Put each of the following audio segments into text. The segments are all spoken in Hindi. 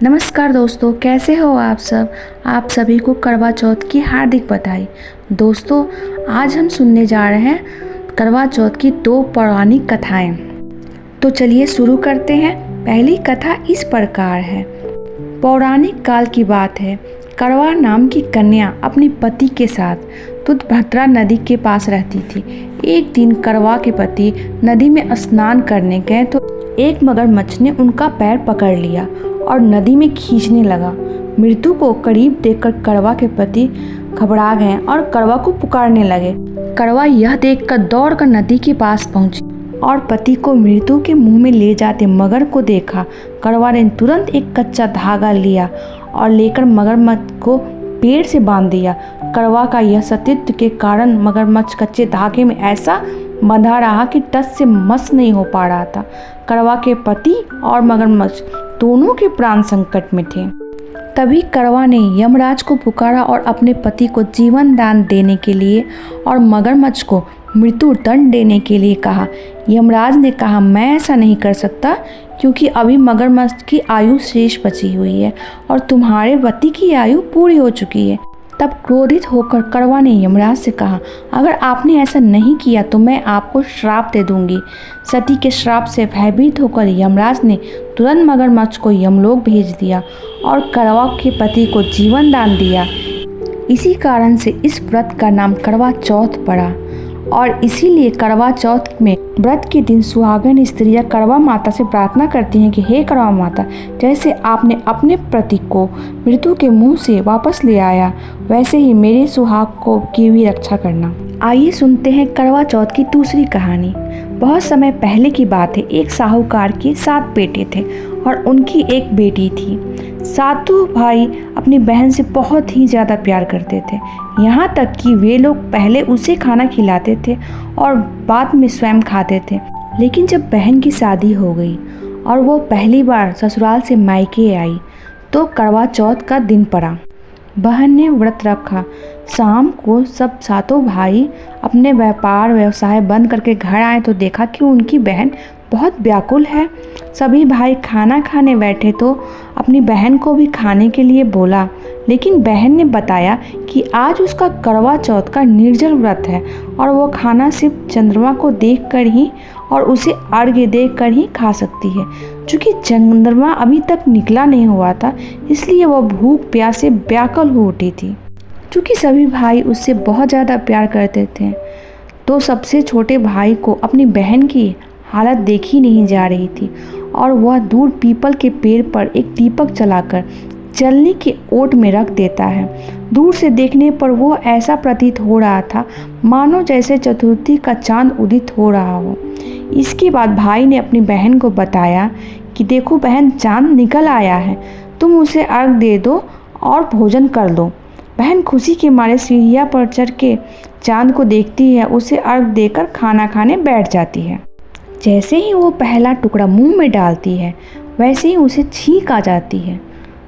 नमस्कार दोस्तों, कैसे हो आप सब। आप सभी को करवा चौथ की हार्दिक बधाई। दोस्तों, आज हम सुनने जा रहे हैं करवा चौथ की 2 पौराणिक कथाएं। तो चलिए शुरू करते हैं। पहली कथा इस प्रकार है। पौराणिक काल की बात है। करवा नाम की कन्या अपने पति के साथ तुंगभद्रा नदी के पास रहती थी। एक दिन करवा के पति नदी में स्नान करने गए तो एक मगरमच्छ ने उनका पैर पकड़ लिया और नदी में खींचने लगा। मृत्यु को करीब देखकर करवा के पति घबरा गए और करवा को पुकारने लगे। करवा यह देखकर दौड़कर नदी के पास पहुंची और पति को मृत्यु के मुंह में ले जाते मगर को देखा। करवा ने तुरंत एक कच्चा धागा लिया और लेकर मगरमच्छ को पेड़ से बांध दिया। करवा का यह सतीत्व के कारण मगरमच्छ कच्चे धागे में ऐसा बंधा रहा कि टस से मस नहीं हो पा रहा था। करवा के पति और मगरमच्छ दोनों के प्राण संकट में थे। तभी करवा ने यमराज को पुकारा और अपने पति को जीवन दान देने के लिए और मगरमच्छ को मृत्यु दंड देने के लिए कहा। यमराज ने कहा, मैं ऐसा नहीं कर सकता क्योंकि अभी मगरमच्छ की आयु शेष बची हुई है और तुम्हारे पति की आयु पूरी हो चुकी है। तब क्रोधित होकर करवा ने यमराज से कहा, अगर आपने ऐसा नहीं किया तो मैं आपको श्राप दे दूंगी। सती के श्राप से भयभीत होकर यमराज ने तुरंत मगरमच्छ को यमलोक भेज दिया और करवा के पति को जीवन दान दिया। इसी कारण से इस व्रत का नाम करवा चौथ पड़ा और इसीलिए करवा चौथ में व्रत के दिन सुहागन स्त्रियां करवा माता से प्रार्थना करती हैं कि हे करवा माता, जैसे आपने अपने पति को मृत्यु के मुंह से वापस ले आया, वैसे ही मेरे सुहाग को की भी रक्षा करना। आइए सुनते हैं करवा चौथ की दूसरी कहानी। बहुत समय पहले की बात है। एक साहूकार के 7 बेटे थे और उनकी एक बेटी थी। सातों भाई अपनी बहन से बहुत ही ज़्यादा प्यार करते थे, यहाँ तक कि वे लोग पहले उसे खाना खिलाते थे और बाद में स्वयं खाते थे। लेकिन जब बहन की शादी हो गई और वो पहली बार ससुराल से मायके आई तो करवा चौथ का दिन पड़ा। बहन ने व्रत रखा। शाम को सब सातों भाई अपने व्यापार व्यवसाय बंद करके घर आए तो देखा कि उनकी बहन बहुत व्याकुल है। सभी भाई खाना खाने बैठे तो अपनी बहन को भी खाने के लिए बोला, लेकिन बहन ने बताया कि आज उसका करवा चौथ का निर्जल व्रत है और वो खाना सिर्फ चंद्रमा को देखकर ही और उसे अर्घ्य देकर ही खा सकती है। चूँकि चंद्रमा अभी तक निकला नहीं हुआ था, इसलिए वह भूख प्यास से व्याकुल हो उठी थी। चूँकि सभी भाई उससे बहुत ज़्यादा प्यार करते थे तो सबसे छोटे भाई को अपनी बहन की हालत देखी नहीं जा रही थी और वह दूर पीपल के पेड़ पर एक दीपक जलाकर जलने के ओट में रख देता है। दूर से देखने पर वो ऐसा प्रतीत हो रहा था मानो जैसे चतुर्थी का चांद उदित हो रहा हो। इसके बाद भाई ने अपनी बहन को बताया कि देखो बहन, चांद निकल आया है, तुम उसे अर्घ दे दो और भोजन कर लो। बहन खुशी के मारे सीढ़ियाँ पर चढ़ के चांद को देखती है, उसे अर्घ देकर खाना खाने बैठ जाती है। जैसे ही वो पहला टुकड़ा मुंह में डालती है वैसे ही उसे छींक आ जाती है।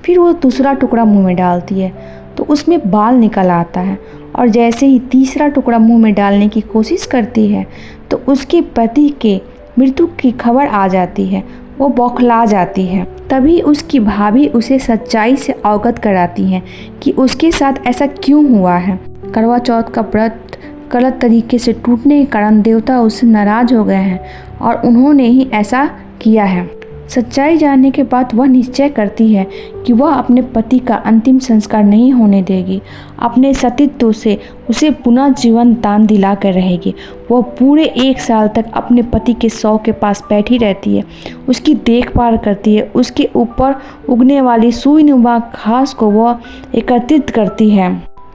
फिर वो दूसरा टुकड़ा मुंह में डालती है तो उसमें बाल निकल आता है और जैसे ही तीसरा टुकड़ा मुंह में डालने की कोशिश करती है तो उसके पति के मृत्यु की खबर आ जाती है। वो बौखला जाती है। तभी उसकी भाभी उसे सच्चाई से अवगत कराती हैं कि उसके साथ ऐसा क्यों हुआ है। करवा चौथ का व्रत गलत तरीके से टूटने के कारण देवता उससे नाराज हो गए हैं और उन्होंने ही ऐसा किया है। सच्चाई जानने के बाद वह निश्चय करती है कि वह अपने पति का अंतिम संस्कार नहीं होने देगी। अपने सतीत्व से उसे पुनः जीवन दान दिला कर रहेगी। वह पूरे 1 साल तक अपने पति के शव के पास बैठी रहती है, उसकी देखभाल करती है, उसके ऊपर उगने वाली सुईनुमा घास को वह एकत्रित करती है।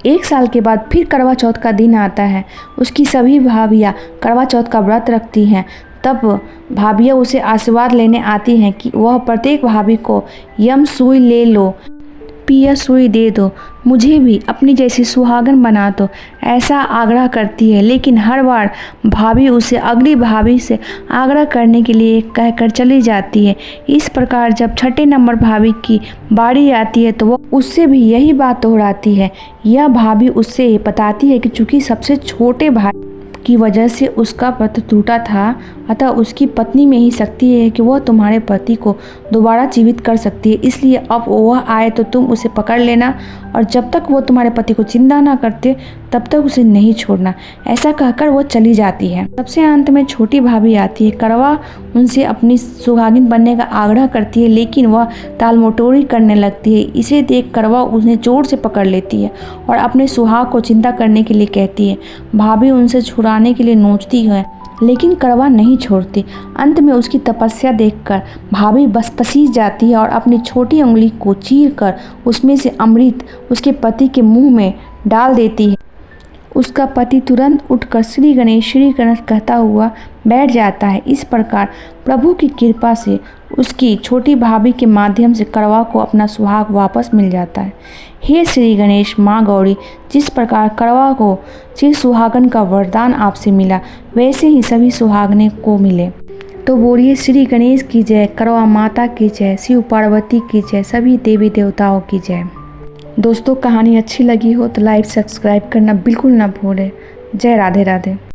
1 साल के बाद फिर करवा चौथ का दिन आता है। उसकी सभी भाभियाँ करवा चौथ का व्रत रखती हैं। तब भाभियाँ उसे आशीर्वाद लेने आती हैं कि वह प्रत्येक भाभी को यम सुई ले लो, पिया सुई दे दो, मुझे भी अपनी जैसी सुहागन बना दो, ऐसा आग्रह करती है। लेकिन हर बार भाभी उसे अगली भाभी से आग्रह करने के लिए कहकर चली जाती है। इस प्रकार जब 6ठे नंबर भाभी की बारी आती है तो वह उससे भी यही बात दोहराती है। यह भाभी उससे बताती है कि चूँकि सबसे छोटे भाई की वजह से उसका व्रत टूटा था, अतः उसकी पत्नी में ही शक्ति है कि वह तुम्हारे पति को दोबारा जीवित कर सकती है। इसलिए अब वह आए तो तुम उसे पकड़ लेना और जब तक वो तुम्हारे पति को जिंदा ना करते तब तक उसे नहीं छोड़ना। ऐसा कहकर वो चली जाती है। सबसे अंत में छोटी भाभी आती है। करवा उनसे अपनी सुहागिन बनने का आग्रह करती है, लेकिन वह टालमटोली करने लगती है। इसे देख करवा उन्हें जोर से पकड़ लेती है और अपने सुहाग को चिंता करने के लिए कहती है। भाभी उनसे छुड़ाने के लिए नोचती है, लेकिन करवा नहीं छोड़ती। अंत में उसकी तपस्या देखकर भाभी बस पसीज जाती है और अपनी छोटी उंगली को चीरकर उसमें से अमृत उसके पति के मुंह में डाल देती है। उसका पति तुरंत उठकर श्री गणेश कहता हुआ बैठ जाता है। इस प्रकार प्रभु की कृपा से उसकी छोटी भाभी के माध्यम से करवा को अपना सुहाग वापस मिल जाता है। हे श्री गणेश माँ गौरी, जिस प्रकार करवा को चिर सुहागन का वरदान आपसे मिला, वैसे ही सभी सुहागने को मिले। तो बोलिए श्री गणेश की जय, करवा माता की जय, शिव पार्वती की जय, सभी देवी देवताओं की जय। दोस्तों, कहानी अच्छी लगी हो तो लाइक सब्सक्राइब करना बिल्कुल ना भूलें। जय राधे राधे।